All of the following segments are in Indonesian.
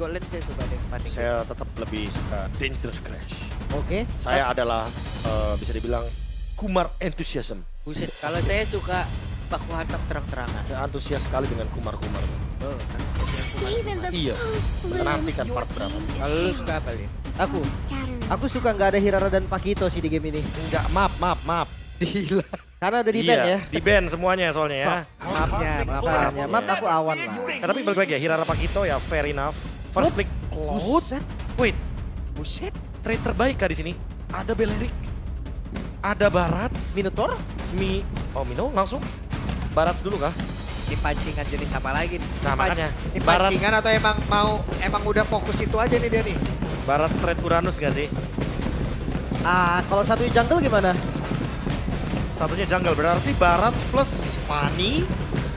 Golden saya suka deh panik. Saya tetap lebih suka Dangerous Crash. Oke. Saya adalah bisa dibilang Kumar enthusiasm. Buset, kalau saya suka baku hantam terang-terangan. Saya antusias sekali dengan Kumar-Kumar. Oh, kan. Iya. Nanti kan part berapa? Kalau lu suka apa nih? Aku suka nggak ada Hirara dan Pakito sih di game ini. Enggak, maaf. Gila. Karena udah di ban ya. Di ban semuanya soalnya ya. Maafnya, Makanya, maaf aku awan lah. Tapi balik lagi ya, Hirara Pakito ya fair enough. First pick close. Wait, Buset. trade terbaik kah di sini? Ada Belerik, ada Barats, Minotaur? Mino langsung. Barats dulu kah? Di pancingan jenis apa lagi nih? Nah makanya, Di pancingan atau emang udah fokus itu aja nih dia nih? Barats trade Uranus gak sih? Kalau satu jungle gimana? Satunya jungle, berarti Barats plus Fanny.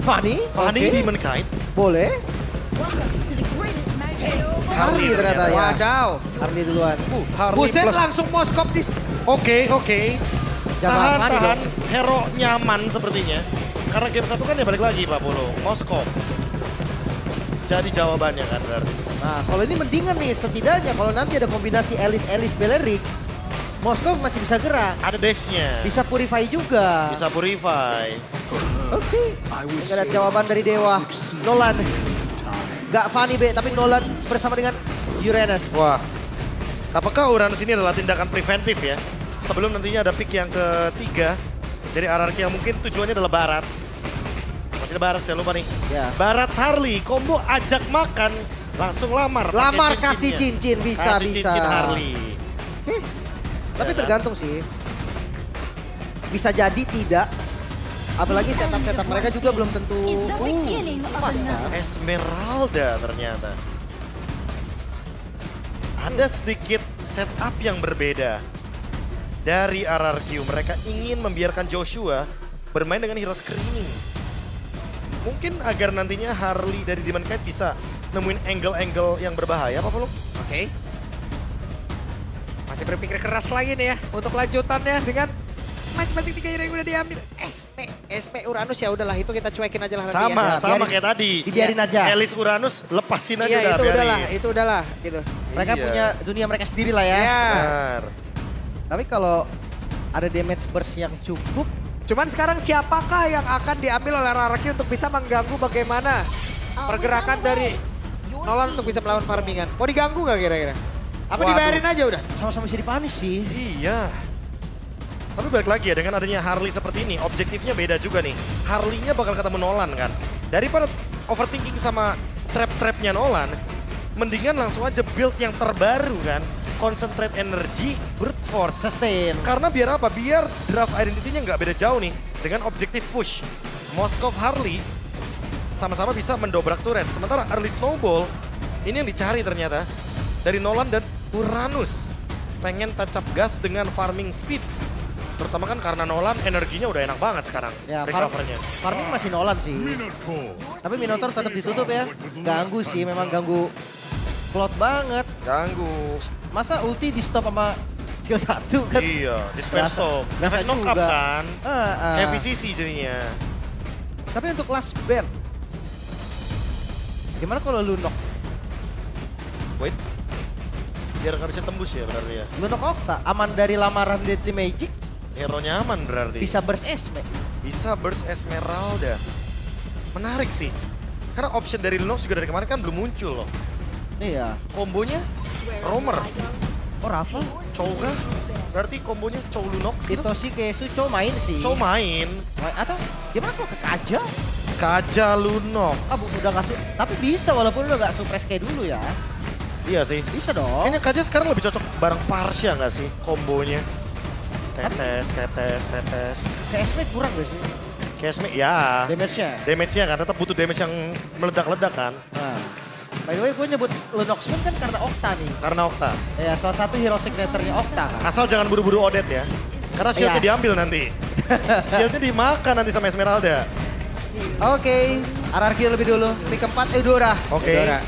Fanny? Fanny Oke. Demon Kite. Boleh. Harley ternyata ya. Wadaw. Harley duluan. Harley Buset plus. langsung moskop dis. Oke. Jangan Fanny Tahan. dong. Hero nyaman sepertinya. Karena game satu kan ya balik lagi Pak Polo. Moskov. Jadi jawabannya kan berarti. Nah, kalau ini mendingan nih setidaknya kalau nanti ada kombinasi Elis Belerik, Moskov masih bisa gerak. Ada dash-nya. Bisa purify juga. Bisa purify. Oke. Nggak ada jawaban dari Dewa. Nolan. Nggak Fanny B, tapi Nolan bersama dengan Uranus. Wah. Apakah Uranus ini adalah tindakan preventif ya? Sebelum nantinya ada pick yang ketiga dari RRQ yang mungkin tujuannya adalah Barats. Masih ada Barats ya, lupa nih. Ya. Barats Harley, combo ajak makan, langsung lamar. pakai Lamar cincinnya. kasih cincin, bisa. Kasih cincin Harley. Tapi Ya kan? tergantung sih. Bisa jadi tidak. Apalagi setup mereka juga belum tentu pas kan. Esmeralda ternyata. Ada sedikit setup yang berbeda dari RRQ. Mereka ingin membiarkan Joshua bermain dengan hero screening. Mungkin agar nantinya Harley dari Demon Knight bisa nemuin angle-angle yang berbahaya, apa Polo? Oke. Masih berpikir keras lagi nih ya untuk lanjutannya dengan masing-masing 3 hero yang udah diambil. SP Uranus ya udahlah itu kita cuekin aja lah nanti ya. Sama biarin- kayak tadi. Dibiarin aja. Elis Uranus lepasin aja Iya udah, itu biarin. udahlah, itu udahlah gitu. Mereka Iya. punya dunia mereka sendiri lah ya. Iya. Benar. Tapi kalau ada damage burst yang cukup, Cuman sekarang siapakah yang akan diambil oleh Raraki untuk bisa mengganggu bagaimana pergerakan dari Nolan untuk bisa melawan farmingan? Mau diganggu gak kira-kira? Apa Waduh. dibayarin aja udah? sama-sama bisa dipanis sih. Iya. Tapi balik lagi ya, dengan adanya Harley seperti ini, objektifnya beda juga nih. Harley-nya bakal ketemu Nolan kan. Daripada overthinking sama trap-trapnya Nolan, mendingan langsung aja build yang terbaru kan. Concentrate energy, brute force. Sustain. Karena biar apa? Biar draft identity-nya nggak beda jauh nih. Dengan objektif push. Moskov Harley sama-sama bisa mendobrak turret. Sementara early snowball, ini yang dicari ternyata. Dari Nolan dan Uranus. Pengen tancap gas dengan farming speed. Terutama kan karena Nolan energinya udah enak banget sekarang. Ya, Recovernya. farming masih Nolan sih. Tapi Minotaur tetap ditutup ya. Ganggu sih, memang ganggu plot banget. Ganggu. Masa ulti di stop sama skill 1 kan? Iya, disperse Biasa- stop. biasa Efek knock up juga. kan. Ah. FVCC jadinya. Tapi untuk last band, gimana kalau Lunok? Wait. Biar nggak bisa tembus ya berarti ya. Lunok Okta, aman dari lamaran Deadly Magic, Hero-nya aman berarti. bisa burst Esme. Bisa burst Esmeralda. Menarik sih. Karena option dari Lunox juga dari kemarin kan belum muncul loh. Iya. Kombonya Romer, Oh Rafa, Chow kah? Berarti kombonya Chow Lunox gitu. Hitoshi Kesu Chow main sih. Chow main, Atau gimana kalau ke Kaja? Kaja Lunox. Udah nggak tapi bisa walaupun udah nggak suppress kayak dulu ya. Iya sih. Bisa dong. Kayaknya Kaja sekarang lebih cocok bareng Parsha nggak sih kombonya? Tetes. Ke Esme kurang gak sih Kesme, ya. damage-nya? Damage-nya kan tetap butuh damage yang meledak-ledak kan. Nah. By the way, gue nyebut Lunox Moon kan karena Okta nih. Karena Okta. Ya, salah satu hero signature-nya Okta kan. Asal jangan buru-buru Odet ya. Karena shieldnya Iya. diambil nanti. Shieldnya dimakan nanti sama Esmeralda. Oke, RRQ lebih dulu. Pick keempat Eudora. Oke. Eudora.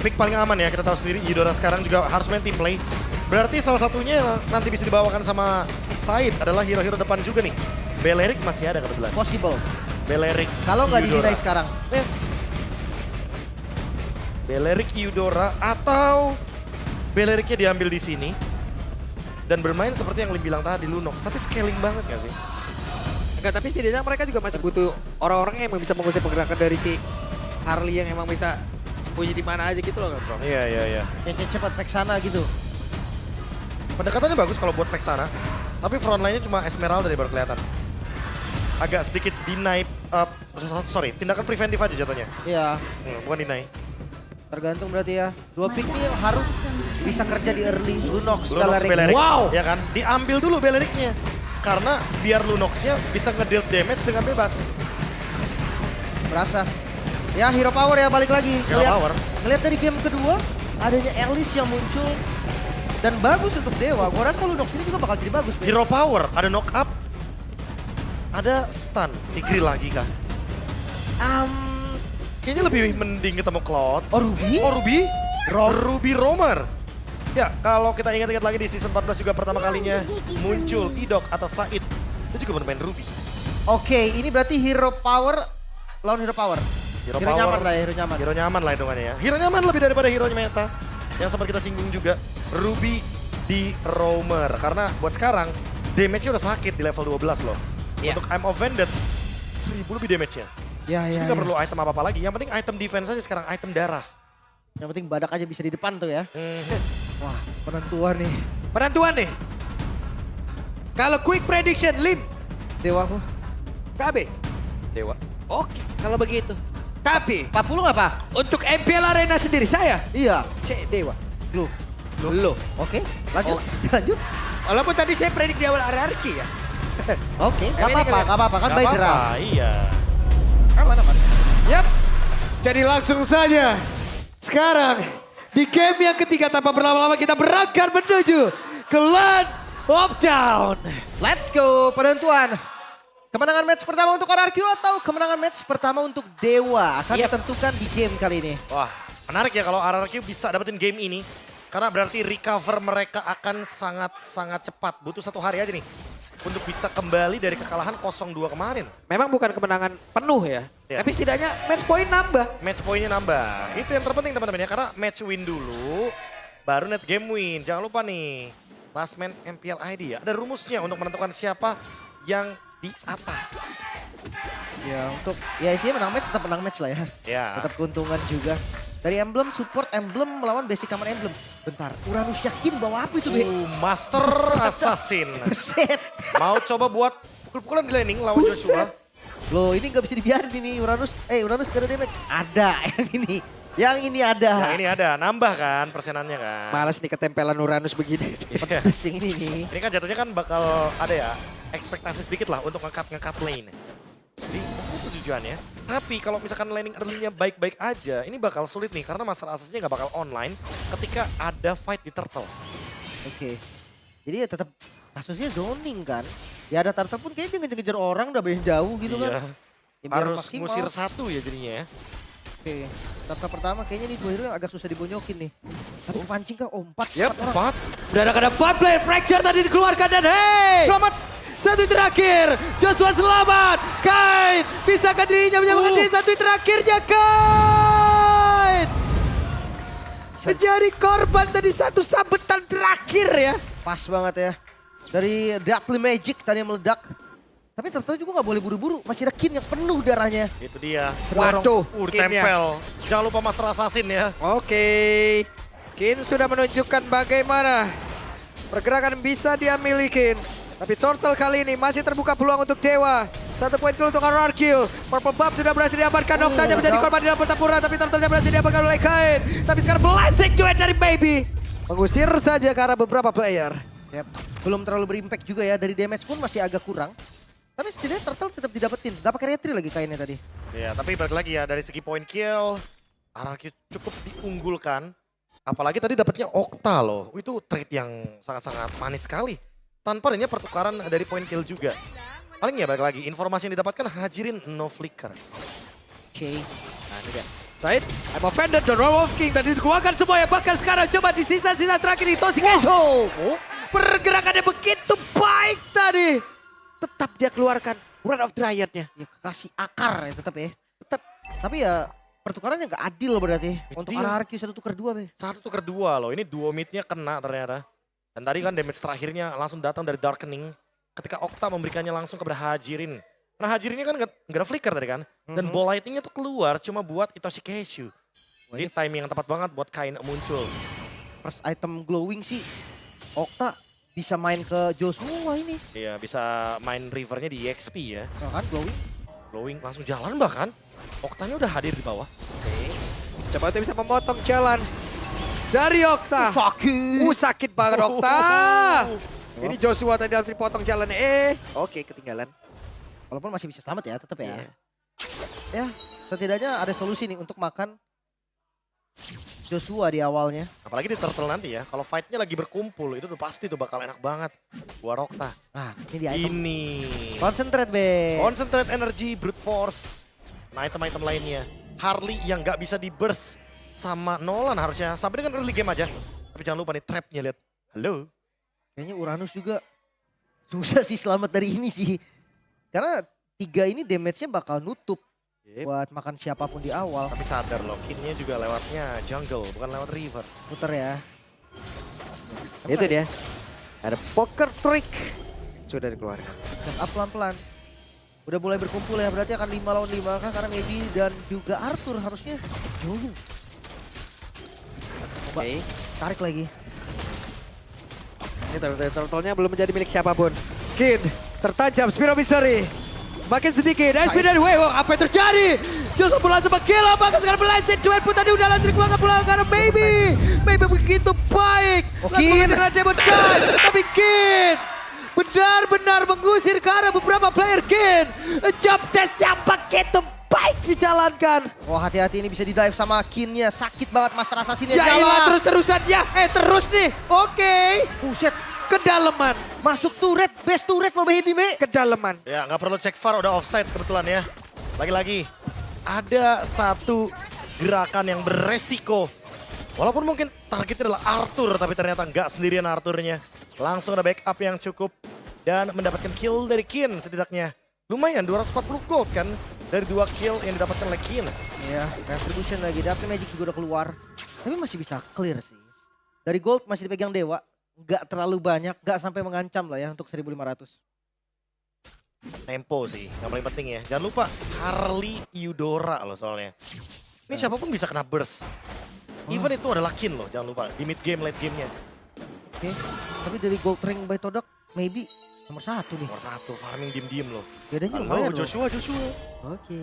Pick paling aman ya, kita tahu sendiri Eudora sekarang juga harus main team play. Berarti salah satunya nanti bisa dibawakan sama Said adalah hero-hero depan juga nih. Belerik masih ada kebetulan. Possible. Belerik. Kalau nggak Eudora. di-deny sekarang. Belerik Eudora atau Beleriknya diambil di sini dan bermain seperti yang Lim bilang tadi Lunox, tapi scaling banget gak sih? Enggak, tapi setidaknya mereka juga masih butuh orang-orang yang bisa mengusir pergerakan dari si Harley yang emang bisa sembunyi di mana aja gitu loh kan bro. Iya. Yang cepat Vexana gitu. Pendekatannya bagus kalau buat Vexana, tapi frontline-nya cuma Esmeralda deh baru kelihatan. Agak sedikit deny, tindakan preventif aja jatuhnya. Iya, Bukan deny. tergantung berarti ya. Dua pick ini harus bisa kerja di early. Lunox, Lunox, Belerik. Belerik. Wow. Ya kan, diambil dulu Beleriknya. Karena biar Lunox-nya bisa nge-deal damage dengan bebas. Berasa. Ya, hero power ya balik lagi. Hero power. Ngeliat dari game kedua, adanya Elise yang muncul. Dan bagus untuk Dewa. Gua rasa Lunox ini juga bakal jadi bagus. Ben. Hero power, ada knock up, ada stun. Tigreal lagi kah? Kayaknya lebih mending ketemu Cloud. Oh, Ruby? Oh, Ruby? Ruby Roamer. Ya, kalau kita ingat-ingat lagi di season 14 juga pertama kalinya muncul Tidok atau Said. Itu juga bermain Ruby. Oke, ini berarti hero power lawan hero power. Hero nyaman power. lah ya, hero nyaman. Hero nyaman lah hitungannya ya. Hero nyaman lebih daripada hero meta. Yang sempat kita singgung juga, Ruby di Roamer. Karena buat sekarang, damage-nya udah sakit di level 12 loh. Iya. Untuk I'm Offended, 1000 lebih damage-nya. Ya, Terus nggak perlu item apa-apa lagi. Yang penting item defense aja sekarang, item darah. Yang penting badak aja bisa di depan tuh ya. Wah, penentuan nih. Penentuan nih. Kalau quick prediction, Lim, Dewa aku. KB. Dewa. Oke, kalau begitu. Tapi 40 nggak, Pak? untuk MPL Arena sendiri saya, Iya. C Dewa. Lu. Lo. Oke, lanjut. Oh. Lanjut. Walaupun tadi saya predik di awal hierarki ya. Oke, nggak Tapi ini apa-apa, nggak apa-apa. Kan Nggak by apa-apa, draft. iya. Aman. Yap. Jadi langsung saja. Sekarang di game yang ketiga tanpa berlama-lama kita berangkat menuju ke Land of Down. Let's go, penentuan. Kemenangan match pertama untuk RRQ atau kemenangan match pertama untuk Dewa akan Yep. ditentukan di game kali ini. Wah, menarik ya kalau RRQ bisa dapetin game ini. Karena berarti recover mereka akan sangat-sangat cepat. Butuh 1 hari aja nih. Untuk bisa kembali dari kekalahan 0-2 kemarin. Memang bukan kemenangan penuh ya. Iya. Tapi setidaknya match point nambah. Match point-nya nambah. Itu yang terpenting teman-teman ya. Karena match win dulu, baru net game win. Jangan lupa nih, last man MPL ID ya. Ada rumusnya untuk menentukan siapa yang di atas. Ya untuk ya intinya menang match tetap menang match lah ya. Ya. Tetap keuntungan juga. Dari emblem support emblem melawan basic common emblem. Bentar, Uranus yakin bawa apa itu, Be? Master Assassin. Buset. Mau coba buat pukul-pukulan di laning lawan Joshua. Loh, ini nggak bisa dibiarin ini Uranus. Uranus gak ada damage. Ada yang ini. Yang ini ada. Yang ini ada, nambah kan persenannya kan. Males nih ketempelan Uranus begini. Iya. Terus yang ini nih. Ini kan jatuhnya kan bakal ada ya ekspektasi sedikit lah untuk nge-cut lane. Jadi itu tujuannya. Tapi kalau misalkan laning early-nya baik-baik aja, ini bakal sulit nih karena Master Assassin-nya nggak bakal online ketika ada fight di Turtle. Oke. Jadi ya tetap kasusnya zoning kan. Ya ada Turtle pun kayaknya dia ngejar-ngejar orang udah banyak jauh gitu Iya. kan. Ya, biar Harus maksimal. ngusir 1 ya jadinya ya. Oke. Turtle pertama kayaknya nih dua hero yang agak susah dibonyokin nih. Tapi pancing kah? Oh 4. Yap, 4. Udah ada 4 player fracture tadi dikeluarkan dan hey! Selamat. Satu terakhir, Joshua selamat. Kain, bisakah dirinya menyelamatkan diri satu terakhirnya Kain? Menjadi korban tadi satu sabetan terakhir ya. Pas banget ya. Dari Deadly Magic tadi yang meledak. Tapi Turtle juga nggak boleh buru-buru. Masih ada Kin yang penuh darahnya. Itu dia. Waduh, Kin ya. Tempel. Jangan lupa Master Assassin ya. Oke, Kin sudah menunjukkan bagaimana pergerakan bisa dia milikin. Tapi Turtle kali ini masih terbuka peluang untuk Dewa. 1 poin kill untuk RRQ. Purple Buff sudah berhasil diamankan. Octanya menjadi korban di dalam pertempuran. Tapi Turtle-nya berhasil diamankan oleh Kain. Tapi sekarang belancing cuek dari Baby. Mengusir saja ke arah beberapa player. Yep. Belum terlalu berimpact juga ya. Dari damage pun masih agak kurang. Tapi setidaknya Turtle tetap didapetin. Gak pakai retry lagi Kainnya tadi. Ya, tapi balik lagi ya dari segi point kill, RRQ cukup diunggulkan. Apalagi tadi dapatnya Okta loh. Itu trade yang sangat-sangat manis sekali. Tanpa adanya pertukaran dari point kill juga. Paling ya balik lagi, informasi yang didapatkan Hajirin no flicker. Oke. Nah ini dia. Said, I'm offended, the Row of King tadi dikeluarkan semua ya. Bahkan sekarang coba di sisa-sisa terakhir di Toshi Keisho. Pergerakannya begitu baik tadi. Tetap dia keluarkan Wrath of Dryad-nya. Ya kasih akar ya tetap ya. Tetap. Tapi ya pertukarannya nggak adil berarti. Itu Untuk dia. RRQ 1 tukar 2 Be. 1 tukar 2 loh, ini duo midnya kena ternyata. Dan tadi kan damage terakhirnya langsung datang dari Darkening. Ketika Okta memberikannya langsung kepada Hajirin. Nah Hajirinnya kan nggak ada flicker tadi kan. Dan ball lightningnya tuh keluar cuma buat Itoshi Keishu. Jadi timing yang tepat banget buat Kain muncul. First item glowing sih. Okta bisa main ke Joshua ini. Iya bisa main rivernya di EXP ya. Nah, kan glowing. Glowing langsung jalan bahkan. Oktanya udah hadir di bawah. Coba untuk bisa memotong jalan dari Okta. Sakit. Sakit banget Okta. Ini Joshua tadi harus dipotong jalannya. Oke ketinggalan. Walaupun masih bisa selamat ya, tetap ya. Iya. Ya, setidaknya ada solusi nih untuk makan Joshua di awalnya. Apalagi di turtle nanti ya. Kalau fightnya lagi berkumpul itu tuh pasti tuh bakal enak banget buat Okta. Nah, ini di item. Ini. Concentrate, Be. Concentrate energy, brute force. Nah item-item lainnya. Harley yang nggak bisa di burst sama Nolan harusnya. Sampai dengan early game aja. Tapi jangan lupa nih trapnya lihat. Halo. Kayaknya Uranus juga susah sih selamat dari ini sih. Karena 3 ini damage-nya bakal nutup buat makan siapapun di awal. Tapi sadar loh, kini juga lewatnya jungle, bukan lewat river. Muter ya. Itu dia. Ada poker trick. Sudah dikeluarkan. Set up pelan-pelan. Udah mulai berkumpul ya, berarti akan 5 lawan 5 kan. Karena Maybe dan juga Arthur harusnya join. Oke. Tarik lagi. Ini turtle-nya belum menjadi milik siapapun. Kin tertajam Spiro Misery. Semakin sedikit. SP dari Wewo. Apa yang terjadi? Joseph langsung menggil. Apakah sekarang berlanjut? Duet pun tadi udah langsung dikeluarkan pulang karena Maybe. Maybe begitu baik. Langsung mengejar Demon Kai. Tapi Kin benar-benar mengusir ke arah beberapa player Kin. Jump test yang begitu baik dijalankan. Oh hati-hati ini bisa di-dive sama Kinnya. Sakit banget Master Assassin-nya. Ya ilah terus-terusan ya. Terus nih. Oke. Buset. Kedalaman. Masuk turret. Best turret loh Baby Be. Kedalaman. Ya nggak perlu cek VAR, udah offside kebetulan ya. Lagi-lagi ada satu gerakan yang beresiko. Walaupun mungkin targetnya adalah Arthur, tapi ternyata nggak sendirian Arthurnya. Langsung ada backup yang cukup dan mendapatkan kill dari Kin setidaknya. Lumayan 240 gold kan dari 2 kill yang didapatkan oleh Kin. Iya, Retribution lagi. Dark Magic juga udah keluar. Tapi masih bisa clear sih. Dari gold masih dipegang Dewa. Nggak terlalu banyak, nggak sampai mengancam lah ya untuk 1500. Tempo sih, yang paling penting ya. Jangan lupa Harley Eudora loh soalnya. Ini siapapun bisa kena burst. Even itu adalah Kin loh, jangan lupa. Di mid game, late gamenya. Oke, tapi dari gold ring by Todak, maybe nomor 1 nih. Nomor 1, farming diem-diem loh. Bedanya Halo lumayan loh. Joshua. Oke.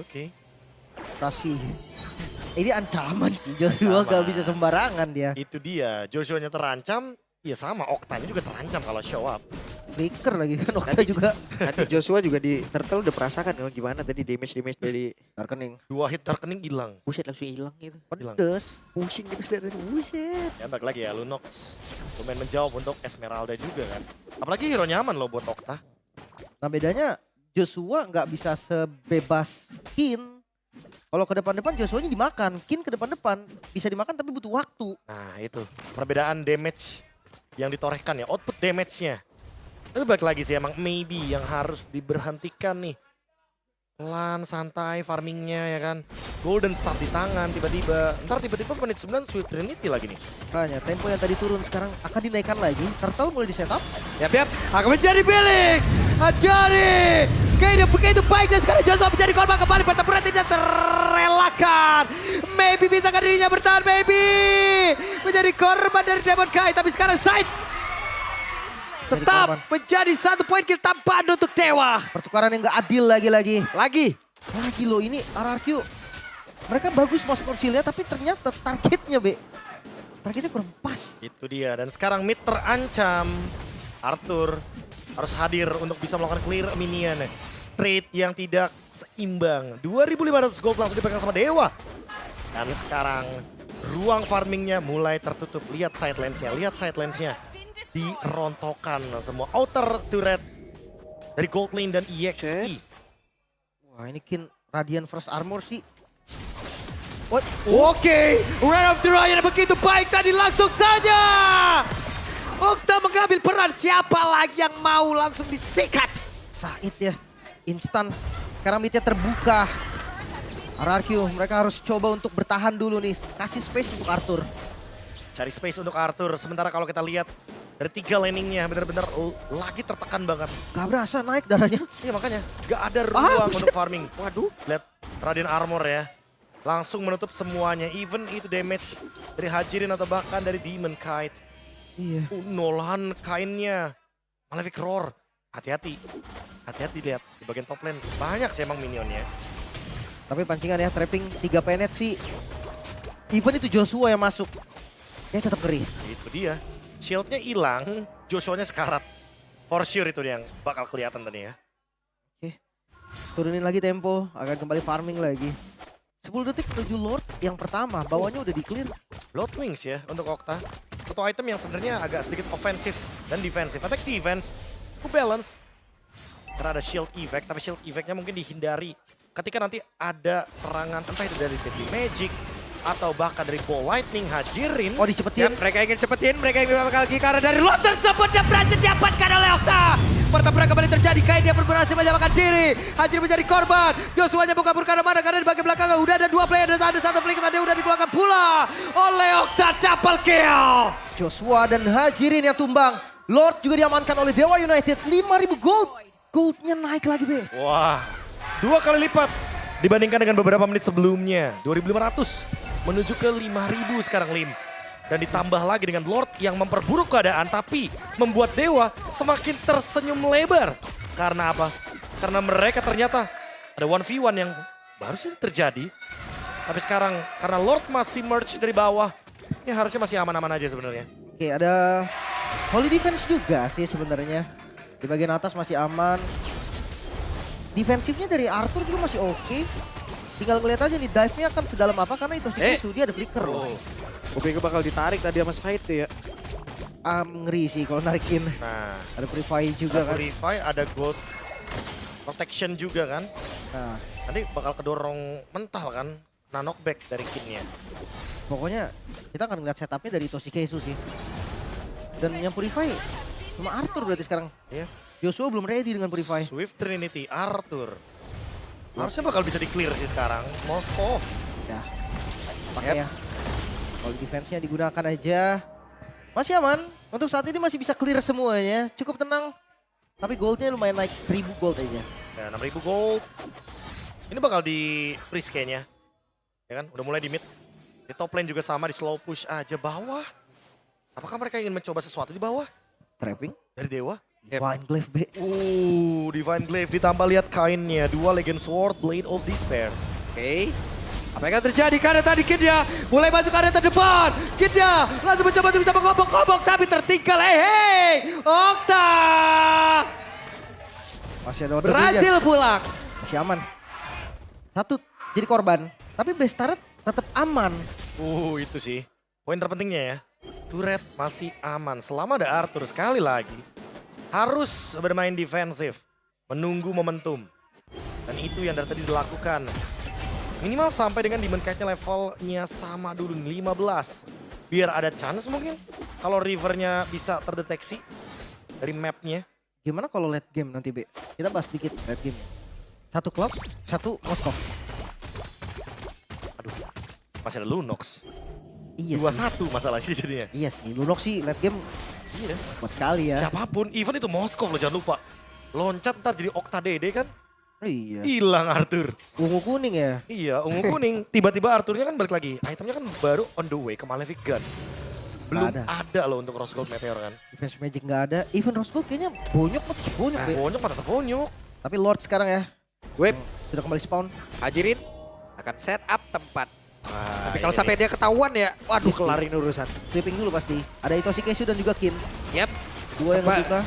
Oke. Kasih. Ini ancaman sih, Joshua Ancaman. gak bisa sembarangan dia. Itu dia, Joshua-nya terancam, ya sama Oktanya juga terancam kalau show up. Breaker lagi kan, Okta Nanti- juga. Nanti Joshua juga di turtle udah merasakan gimana tadi damage dari Darkening. 2 hit Darkening hilang. buset langsung hilang gitu. Hilang. Pedes. Pusing gitu lihat buset. Ya balik lagi ya, Lunox lumayan menjawab untuk Esmeralda juga kan. Apalagi hero nyaman loh buat Okta. Nah bedanya Joshua nggak bisa sebebas Kin. Kalau ke depan-depan Joshua-nya dimakan. Kin ke depan-depan bisa dimakan tapi butuh waktu. Nah itu, perbedaan damage yang ditorehkan ya, output damage-nya. Tapi balik lagi sih emang maybe yang harus diberhentikan nih. Pelan, santai farmingnya ya kan. Golden Staff di tangan tiba-tiba. Ntar tiba-tiba menit 9 Sweet Trinity lagi nih. Makanya tempo yang tadi turun sekarang akan dinaikkan lagi. Turtle mulai di setup. Yap, akan menjadi milik dari Kaiden begitu baik dan sekarang Joshua menjadi korban kembali pertempuran tidak terelakkan. Maybe bisa dirinya bertahan, maybe menjadi korban dari Demon Kai, tapi sekarang Side Jadi tetap korban. menjadi 1 poin kill tambahan untuk Dewa. Pertukaran yang nggak adil lagi-lagi. Lagi Loh ini RRQ. Mereka bagus masuk konsilnya tapi ternyata targetnya targetnya kurang pas. Itu dia, dan sekarang mid terancam. Arthur harus hadir untuk bisa melakukan clear minion. Trade yang tidak seimbang. 2.500 gold langsung dipegang sama Dewa. Dan sekarang ruang farmingnya mulai tertutup. Lihat side lanes-nya. Dirontokkan semua outer turret dari Gold Lane dan EXP. Wah ini Kin Radiant First Armor sih. Oke, Run of the Ryan begitu baik tadi langsung saja. Okta mengambil peran, siapa lagi yang mau langsung disikat? Said ya. Instan. Sekarang midnya terbuka. RRQ mereka harus coba untuk bertahan dulu nih. Kasih space untuk Arthur. Cari space untuk Arthur. Sementara kalau kita lihat dari 3 laningnya benar-benar lagi tertekan banget. Gak berasa naik darahnya. Iya makanya gak ada ruang buset. untuk farming. Waduh. Lihat Radiant Armor ya. Langsung menutup semuanya. Even itu damage dari Hajirin atau bahkan dari Demon Kite. Iya. Nolahan kainnya. Malefic Roar. Hati-hati. Hati-hati lihat di bagian top lane. Banyak sih emang minionnya. Tapi pancingan ya, trapping 3 penet sih. Even itu Joshua yang masuk. Dia tetap ngeri. Itu dia. Shieldnya hilang. Joshua-nya sekarat. For sure itu yang bakal kelihatan tadi ya. Turunin lagi tempo, akan kembali farming lagi. 10 detik menuju Lord yang pertama, bawahnya udah di-clear. Blood Wings ya untuk Okta. Satu item yang sebenarnya agak sedikit ofensif dan defensif. Attack defense cukup balance. Karena ada shield effect, tapi shield effect-nya mungkin dihindari ketika nanti ada serangan entah itu dari Deadly Magic atau bahkan dari Ball Lightning Hajirin. Oh dicepetin. Mereka ingin cepetin, mereka ingin melakukan lagi karena dari lot tersebut yang berhasil didapatkan oleh Okta. Pertempuran kembali terjadi, Kain dia berhasil menyelamatkan diri. Hajir menjadi korban. Joshua-nya bukan mana karena di bagian belakang udah ada 2 player dan ada 1 flick tadi udah dikeluarkan pula oleh Okta, double kill. Joshua dan Hajirin yang tumbang. Lord juga diamankan oleh Dewa United. 5.000 gold. Goldnya naik lagi, Be. Wah, 2 kali lipat dibandingkan dengan beberapa menit sebelumnya. 2.500 menuju ke 5.000 sekarang Lim. Dan ditambah lagi dengan Lord yang memperburuk keadaan tapi membuat Dewa semakin tersenyum lebar. Karena apa? Karena mereka ternyata ada 1v1 yang baru saja terjadi. Tapi sekarang karena Lord masih merge dari bawah, ya harusnya masih aman-aman aja sebenarnya. Oke, ada holy defense juga sih sebenarnya. Di bagian atas masih aman. Defensifnya dari Arthur juga masih oke. Tinggal ngeliat aja nih dive-nya akan sedalam apa karena itu sih dia ada flicker loh. Gue pikir bakal ditarik tadi sama Said tuh ya. Ngeri sih kalau narikin. Nah, Ada Purify juga ada kan. Purify, ada Gold Protection juga kan. Nah, Nanti bakal kedorong mental kan. Nah, knockback dari Kinnya. pokoknya kita akan ngeliat setupnya dari Toshikesu sih. Dan yang Purify cuma Arthur berarti sekarang. Ya. Joshua belum ready dengan Purify. Swift Trinity, Arthur. Harusnya bakal bisa di-clear sih sekarang. Moskov. Ya, pakai ya. Kalau defense-nya digunakan aja. Masih aman. Untuk saat ini masih bisa clear semuanya. Cukup tenang. Tapi goldnya lumayan naik 1000 gold aja. Ya, 6.000 gold. Ini bakal di freeze kayaknya. Ya kan, udah mulai di mid. Di top lane juga sama, di slow push aja bawah. Apakah mereka ingin mencoba sesuatu di bawah? Trapping. Dari Dewa? Divine Glaive B. Divine Glaive ditambah lihat kainnya. 2 Legend Sword, Blade of Despair. Oke. Apa yang akan terjadi karena tadi Kidnya mulai masuk area terdepan. Kidnya langsung mencoba untuk bisa mengobok-obok tapi tertinggal. Hei, Okta Masih ada order berhasil brilliant. pulang. Masih aman. Satu jadi korban. Tapi base turret tetap aman. Itu sih. Poin terpentingnya ya. Turret masih aman selama ada Arthur sekali lagi. Harus bermain defensif. Menunggu momentum. Dan itu yang dari tadi dilakukan. Minimal sampai dengan Demon Kite-nya levelnya sama dulu 15. Biar ada chance mungkin. Kalau rivernya bisa terdeteksi dari mapnya. Gimana kalau late game nanti B? Kita bahas sedikit late game. Satu klub, satu Moskov. Aduh, masih ada Lunox. Iya 2-1 masalahnya jadinya. Iya sih, Lunox sih late game Iya. kuat sekali ya. Siapapun, even itu Moskov loh jangan lupa. Loncat ntar jadi Okta Dede kan. Iya. Hilang Arthur. Ungu kuning ya. Iya, ungu kuning. Tiba-tiba Arthurnya kan balik lagi. Itemnya kan baru on the way ke Malefic Gun. Belum Nggak ada loh untuk Rose Gold Meteor kan. Defense Magic nggak ada. Even Rose Gold kayaknya bonyok banget. Bonyok B. Bonyok pada bonyok. Tapi Lord sekarang ya. Web, Sudah kembali spawn. Hajirin akan set up tempat. Nah, Tapi kalau ini sampai nih. dia ketahuan ya, waduh kelarin urusan. Sweeping dulu pasti. Ada Itoshikesu dan juga Kin. Yap. Dua yang Apa? ngebuka.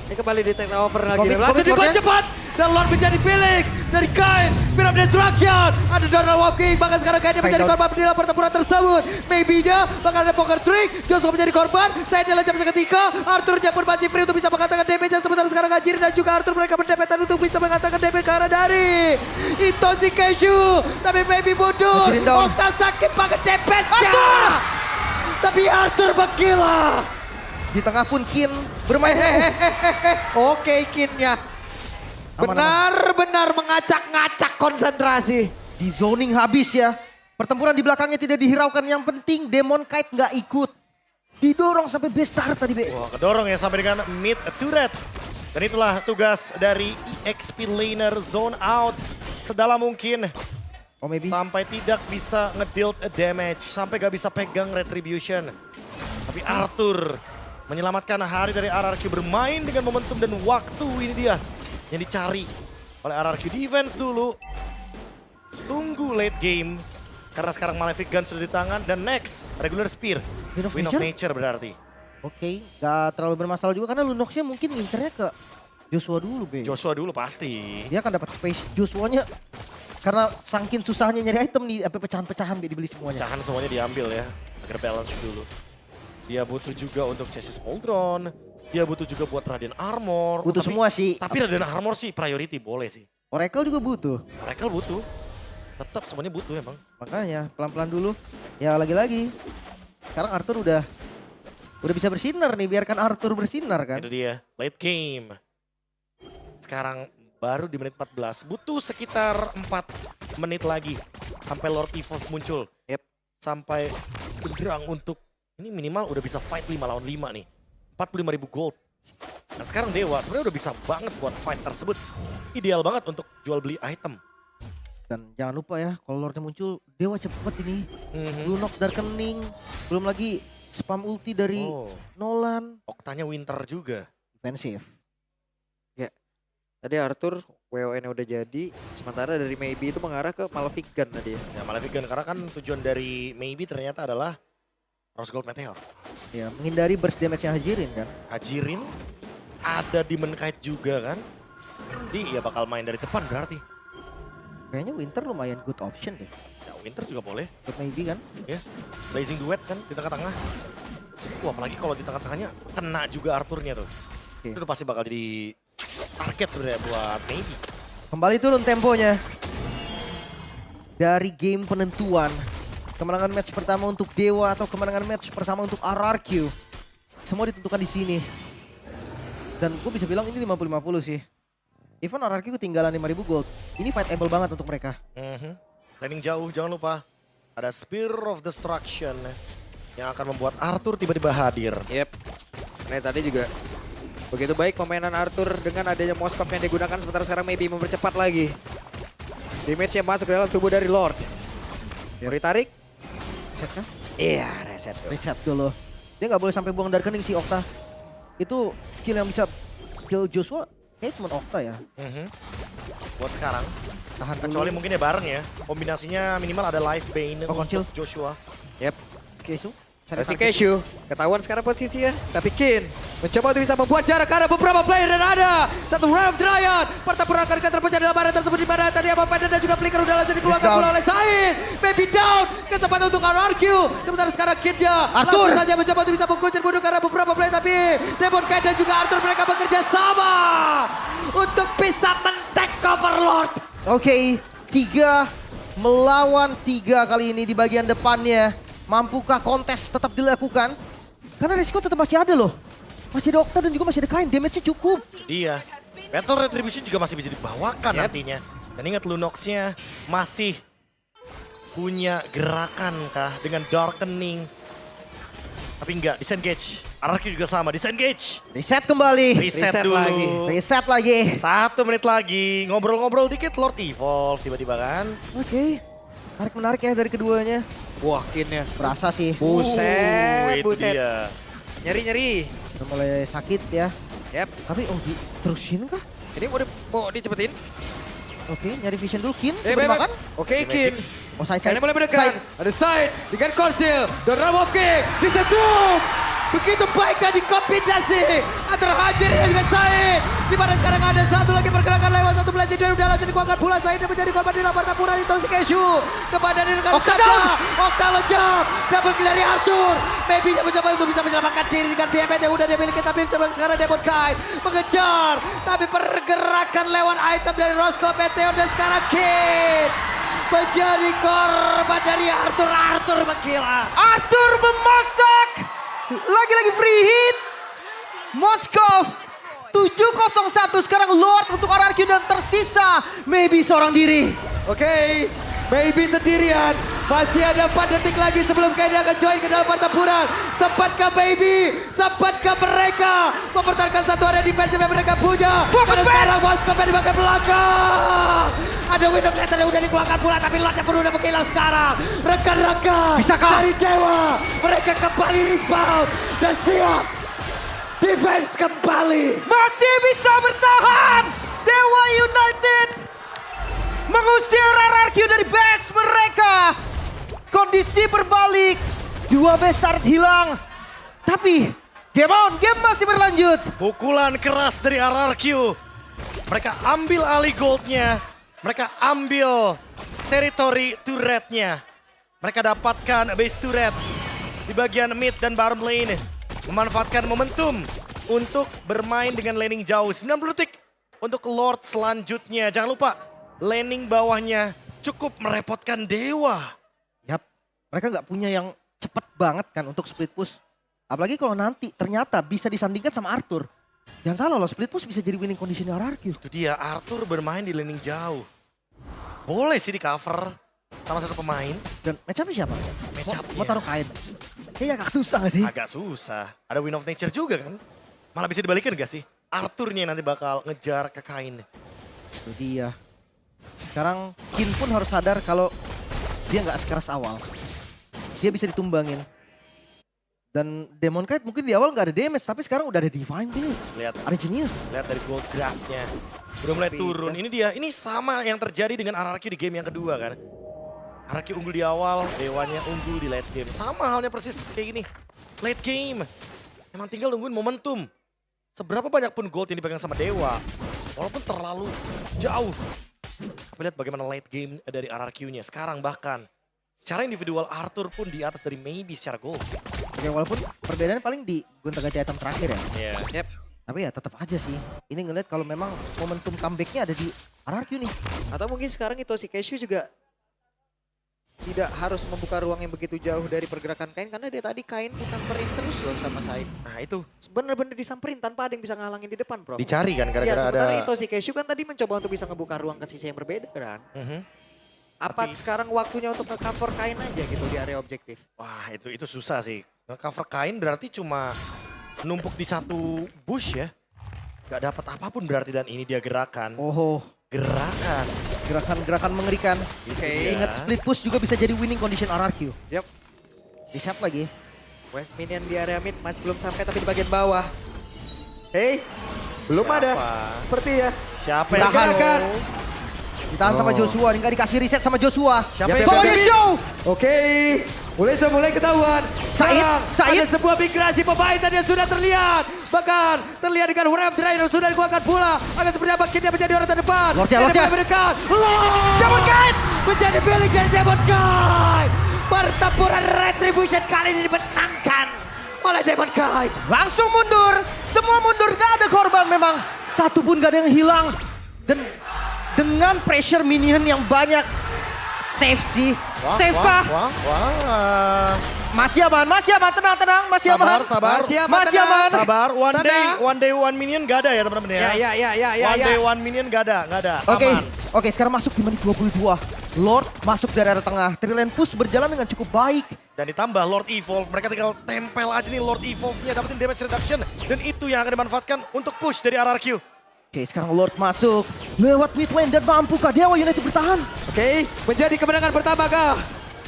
Ini kembali di take over lagi. Komik, Langsung komik, dibuat Lordnya. cepat. Dan Lord menjadi pilih dari Kain. Speed of Destruction. Ada Donald Walking. Bahkan sekarang Kain menjadi Kain korban dalam pertempuran tersebut. Maybe-nya bakal ada poker trick. Joshua menjadi korban. Saya dilacam seketika. Arthur pun masih free untuk bisa mengatakan damage. Sementara sekarang Hajirin dan juga Arthur mereka berdepetan untuk bisa mengatakan damage ke arah dari Itoshikesu. Tapi Maybe mundur. Hajirin down. Okta sakit banget damage-nya. Tapi Arthur bergila. Di tengah pun Kin bermain. Oke, Kinnya. Aman, Benar-benar mengacak-ngacak konsentrasi. Di zoning habis ya. Pertempuran di belakangnya tidak dihiraukan. Yang penting Demon Kite nggak ikut. Didorong sampai base start tadi, Be. Wah, kedorong ya sampai dengan mid turret. Dan itulah tugas dari EXP laner zone out sedalam mungkin. Oh maybe. Sampai tidak bisa ngedeal damage, sampai gak bisa pegang retribution. Tapi Arthur menyelamatkan hari dari RRQ, bermain dengan momentum dan waktu. Ini dia yang dicari oleh RRQ. Defense dulu, tunggu late game. Karena sekarang Malefic Gun sudah di tangan. Dan next, regular spear. Wind of Nature berarti. Oke, gak terlalu bermasalah juga karena Lunoxnya mungkin ngincernya ke Joshua dulu, Be. Joshua dulu pasti. Dia akan dapat space Joshua-nya. Karena saking susahnya nyari item nih, pecahan-pecahan Be, dibeli semuanya. Pecahan semuanya diambil ya, agar balance dulu. Dia butuh juga untuk chassis Poldron. Dia butuh juga buat Radiant Armor. Butuh semua sih. Tapi Radiant Armor sih priority, boleh sih. Oracle juga butuh. Oracle butuh. Tetap semuanya butuh emang. Makanya pelan-pelan dulu. Ya lagi-lagi. Sekarang Arthur udah bisa bersinar nih. Biarkan Arthur bersinar kan. Itu dia, late game. Sekarang baru di menit 14. Butuh sekitar 4 menit lagi. Sampai Lord Evolve muncul. Yep. Sampai benderang untuk, ini minimal udah bisa fight 5 lawan 5 nih. 45.000 gold. Dan sekarang Dewa sebenarnya udah bisa banget buat fight tersebut. Ideal banget untuk jual beli item. Dan jangan lupa ya, kalau Lordnya muncul, Dewa cepet ini. Lunox Darkening, belum lagi spam ulti dari Nolan. Oktanya Winter juga. Defensif. Ya, tadi Arthur WON-nya udah jadi, sementara dari Maybe itu mengarah ke Malefic Gun tadi. Ya Malefic Gun, karena kan tujuan dari Maybe ternyata adalah Rose Gold Meteor. Ya, menghindari burst damage-nya Hajirin kan. Hajirin, ada Demon Kite juga kan. Jadi ya bakal main dari depan berarti. Kayaknya Winter lumayan good option deh. Ya Winter juga boleh. Buat Maybe kan. Ya, Blazing Duet kan di tengah-tengah. Wah apalagi kalau di tengah-tengahnya kena juga Arthurnya tuh. Oke. Itu pasti bakal jadi target sebenarnya buat Maybe. Kembali turun temponya. Dari game penentuan. Kemenangan match pertama untuk Dewa atau kemenangan match pertama untuk RRQ. Semua ditentukan di sini. Dan gue bisa bilang ini 50-50 sih. Even RRQ ketinggalan 5.000 gold. Ini fightable banget untuk mereka. Landing jauh, jangan lupa. Ada Spear of Destruction yang akan membuat Arthur tiba-tiba hadir. Yep. Nah tadi juga begitu baik pemainan Arthur dengan adanya Moskov yang digunakan, sementara sekarang Maybe mempercepat lagi. Damage yang masuk ke dalam tubuh dari Lord. Mau ditarik? Reset kan? Iya, reset. Reset dulu. Dia nggak boleh sampai buang Darkening si Okta. Itu skill yang bisa kill Joshua. Kayaknya cuma Okta ya. Buat sekarang. Tahan Kecuali dulu. mungkin ya bareng ya. Kombinasinya minimal ada Life Bane Konsil. untuk Joshua. Yep. Kesu. Masih Cashew, ketahuan sekarang posisinya. Tapi Kin mencoba untuk bisa membuat jarak karena beberapa player dan ada satu Ram Dryad. Pertempuran akan terpecah dalam area tersebut di mana tadi apa Panda dan juga Flicker udah langsung dikeluarkan pula oleh Zain. Maybe down, kesempatan untuk RRQ. Sementara sekarang Kidnya Arthur langsung saja mencoba untuk bisa mengkuncir bunuh karena beberapa player, tapi Demon Kite dan juga Arthur mereka bekerja sama untuk bisa men-take cover Lord. Oke, 3 melawan 3 kali ini di bagian depannya. Mampukah kontes tetap dilakukan? Karena resiko tetap masih ada loh. Masih ada Okta dan juga masih ada Kain, damage-nya cukup. Iya. Battle Retribution juga masih bisa dibawakan nantinya. Dan ingat Lunox-nya masih punya gerakan kah dengan Darkening. Tapi enggak, disengage. RRQ juga sama, disengage. Reset kembali. Reset dulu. lagi. Reset lagi. 1 menit lagi, ngobrol-ngobrol dikit Lord Evolve tiba-tiba kan. Oke. Tarik-menarik ya dari keduanya. Wah, Kinnya. Berasa sih. Buset, Itu buset. dia. Nyeri-nyeri. Udah mulai sakit ya. Yep. Tapi terusin kah? Ini mau dicepetin. Oke, nyari vision dulu. Kin, Beb. makan. Oke, Kin. Oh, side. Kalian mulai mendekat. Ada side dengan Konsil. Dan Ramov King disetrum. Begitu baiknya dikombinasi antara Hajirin dan juga Said. Di mana sekarang ada satu lagi pergerakan lewat satu belas dan udah langsung dikuangkan pula Said yang menjadi korban di lapangan pertempuran itu si Cashew. Kepada dari rekan Okta down. Okta lejam. Double kill dari Arthur. Maybe mencoba untuk bisa menyelamatkan diri dengan BMT yang udah dimiliki. Tapi sekarang Demon Kite mengejar. Tapi pergerakan lewat item dari Roscoe Meteor dan sekarang Kid menjadi korban dari Arthur. Arthur menggila. Arthur memasak. Lagi-lagi free hit. Moskov 701 sekarang Lord untuk RRQ dan tersisa Maybe seorang diri. Oke, Maybe sendirian. Masih ada 4 detik lagi sebelum Kaini akan join ke dalam pertempuran. Sempatkah Baby? Sempatkah mereka mempertahankan satu area defense yang mereka punya? Karena sekarang Moskov yang dipakai belakang. Ada window letter yang udah dikeluarkan pula, tapi Lordnya pun udah menghilang sekarang. Rekan-rekan dari Dewa, mereka kembali respawn dan siap. Defense kembali. Masih bisa bertahan. Dewa United mengusir RRQ dari base mereka. Kondisi berbalik. 2 base start hilang. Tapi game on, game masih berlanjut. Pukulan keras dari RRQ. Mereka ambil alih goldnya. Mereka ambil teritori turretnya. Mereka dapatkan base turret di bagian mid dan bottom lane. Memanfaatkan momentum untuk bermain dengan laning jauh. 90 detik untuk Lord selanjutnya. Jangan lupa laning bawahnya cukup merepotkan Dewa. Yap, mereka nggak punya yang cepet banget kan untuk split push. Apalagi kalau nanti ternyata bisa disandingkan sama Arthur. Jangan salah loh, split push bisa jadi winning condition RRQ. Itu dia, Arthur bermain di laning jauh. Boleh sih di cover sama satu pemain. Dan match up siapa? Match up-nya. Mau taruh Kain. Kayaknya agak susah gak sih? Agak susah. Ada Win of Nature juga kan. Malah bisa dibalikin gak sih? Arthurnya nanti bakal ngejar ke Kain. Itu dia. Sekarang Jin pun harus sadar kalau dia nggak sekeras awal. Dia bisa ditumbangin. Dan Demon Knight mungkin di awal nggak ada damage, tapi sekarang udah ada Divine Blade. Lihat, Ada Genius. lihat dari gold graph-nya. Udah mulai turun. Ini dia, ini sama yang terjadi dengan RRQ di game yang kedua kan. RRQ unggul di awal, Dewanya unggul di late game. Sama halnya persis kayak gini. Late game. Emang tinggal nungguin momentum. Seberapa banyak pun gold yang dipegang sama Dewa. Walaupun terlalu jauh. Tapi lihat bagaimana late game dari RRQ-nya. Sekarang bahkan secara individual Arthur pun di atas dari Maybe secara gold. Oke, walaupun perbedaannya paling di gonta-ganti item terakhir ya. Iya. Yep. Tapi ya tetap aja sih. Ini ngeliat kalau memang momentum comeback-nya ada di RRQ nih. Atau mungkin sekarang itu si Cashew juga tidak harus membuka ruang yang begitu jauh dari pergerakan Kain karena dia tadi Kain disamperin terus loh sama Said. Nah itu Bener-bener disamperin tanpa ada yang bisa ngalangin di depan, bro. dicari kan Ya, gara-gara sementara ada... itu si Cashew kan tadi mencoba untuk bisa ngebuka ruang ke sisi yang berbeda kan. Mhm. Apa Tapi- sekarang waktunya untuk nge-cover Kain aja gitu di area objektif? Wah itu susah sih. Nge-cover Kain berarti cuma numpuk di satu bush ya. Gak dapat apapun berarti dan ini dia gerakan. Oh, Gerakan. gerakan-gerakan mengerikan. Oke. Ingat split push juga bisa jadi winning condition RRQ. Yap. Reset lagi. Wave minion di area mid masih belum sampai tapi di bagian bawah. Hey, belum Siapa? ada. Seperti ya. Siapa Tahan. Pergerakan. Ditahan sama Oh. Joshua, nggak dikasih reset sama Joshua. Siapa Yap, yang yap, Pokoknya yap. show! Oke, mulai ketahuan. Sekarang Said. ada sebuah migrasi pemain tadi yang sudah terlihat. Bahkan terlihat dengan Wrap Driver sudah dikeluarkan pula. Akan seperti apa Kid dia menjadi orang terdepan. Lord ya, Dia Lord ya. mulai mendekat. Lord! Demon Knight! Menjadi milik dari Demon Knight. Pertempuran Retribution kali ini dimenangkan oleh Demon Knight. Langsung mundur, semua mundur, gak ada korban memang. Satu pun gak ada yang hilang. Dan dengan pressure minion yang banyak, safe sih. Safe kah? Wah. Masih aman, tenang, masih aman. Sabar. Masih aman. Sabar, Tanda. one day, one minion gak ada ya teman-teman ya. Ya. One day, one minion gak ada. Oke, Aman. oke, sekarang masuk di menit 22. Lord masuk dari area tengah. Trillian push berjalan dengan cukup baik. Dan ditambah Lord Evolve, mereka tinggal tempel aja nih Lord Evolve-nya, dapetin damage reduction. Dan itu yang akan dimanfaatkan untuk push dari RRQ. Oke, sekarang Lord masuk lewat mid lane dan mampukah Dewa United bertahan? Oke, menjadi kemenangan pertama kah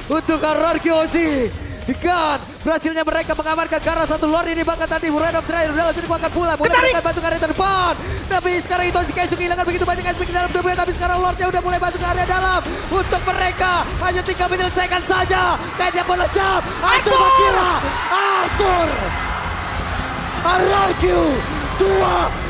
untuk RRQ Aussie. Dengan berhasilnya mereka mengamankan karena satu Lord ini bahkan tadi Random Driver sudah langsung dikeluarkan pula. Mulai Ketarik! menekan masuk ke area terdepan. Tapi sekarang itu si Kaisuke kehilangan begitu banyak aspek di dalam tubuhnya. Tapi sekarang Lordnya udah mulai masuk ke area dalam. Untuk mereka hanya tinggal menyelesaikan saja. Kayaknya melejap. Arthur Bakira. Arthur. RRQ 2